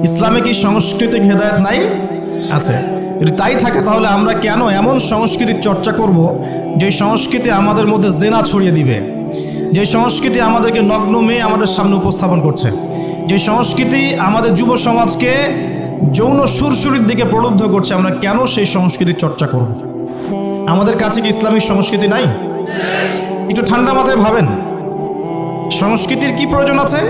ইসলামে কি সাংস্কৃতিক হেদায়েত নাই? আছে। যদি তাই থাকে তাহলে আমরা কেন এমন সংস্কৃতির চর্চা করব যে সংস্কৃতি আমাদের মধ্যে জেনা ছড়িয়ে দিবে, যে সংস্কৃতি আমাদেরকে নগ্ন মেয়ে আমাদের সামনে উপস্থাপন করছে, যে সংস্কৃতি আমাদের যুব সমাজকে যৌন সুরসুরির দিকে প্রলুব্ধ করছে, আমরা কেন সেই সংস্কৃতির চর্চা করব? আমাদের কাছে কি ইসলামিক সংস্কৃতি নাই? একটু ঠান্ডা মাথায় ভাবেন, সংস্কৃতির কি প্রয়োজন আছে?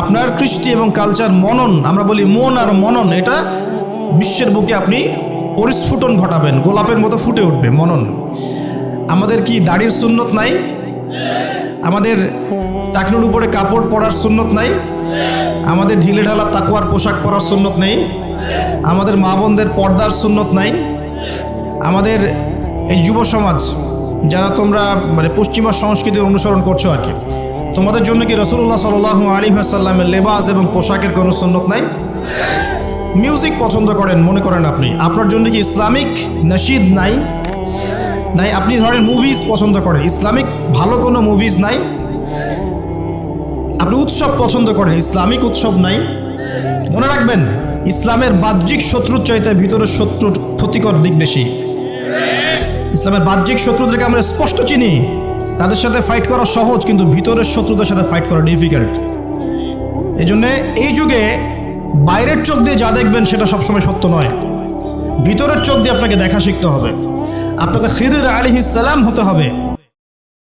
আপনার কৃষ্টি এবং কালচার মনন, আমরা বলি মন আর মনন, এটা বিশ্বের বুকে আপনি পরিস্ফুটন ঘটাবেন, গোলাপের মতো ফুটে উঠবে মনন। আমাদের কি দাড়ির সুন্নত নাই? আমাদের টাকনুর উপরে কাপড় পরার সুন্নত নাই? আমাদের ঢিলে ঢালা তাকওয়ার পোশাক পরার সুন্নত নেই? আমাদের মা বোনদের পর্দার সুন্নত নাই? আমাদের এই যুব সমাজ যারা তোমরা মানে পশ্চিমা সংস্কৃতির অনুসরণ করছো আর কি, তোমাদের জন্য কি রাসূলুল্লাহ সাল্লাল্লাহু আলাইহি ওয়াসাল্লামের লেবাস এবং পোশাকের কোনো সুন্নত নাই? মিউজিক পছন্দ করেন মনে করেন আপনি, আপনার জন্য কি ইসলামিক নশিদ নাই? নাই। আপনি ধরেন মুভিজ পছন্দ করেন, ইসলামিক ভালো কোনো মুভিজ নাই? আপনি উৎসব পছন্দ করেন, ইসলামিক উৎসব নাই? মনে রাখবেন, ইসলামের বাহ্যিক শত্রুর চাইতে ভিতরের শত্রুর ক্ষতিকর দিক বেশি। ইসলামের বাহ্যিক শত্রুদেরকে আমরা স্পষ্ট চিনি, তাদের সাথে ফাইট করা সহজ, কিন্তু ভিতরের শত্রুদের সাথে ফাইট করা ডিফিকাল্ট। এই জন্যে এই যুগে বাইরের চোখ দিয়ে যা দেখবেন সেটা সবসময় সত্য নয়, ভিতরের চোখ দিয়ে আপনাকে দেখা শিখতে হবে। আপনাকে খিদির আলাইহিস সালাম হতে হবে।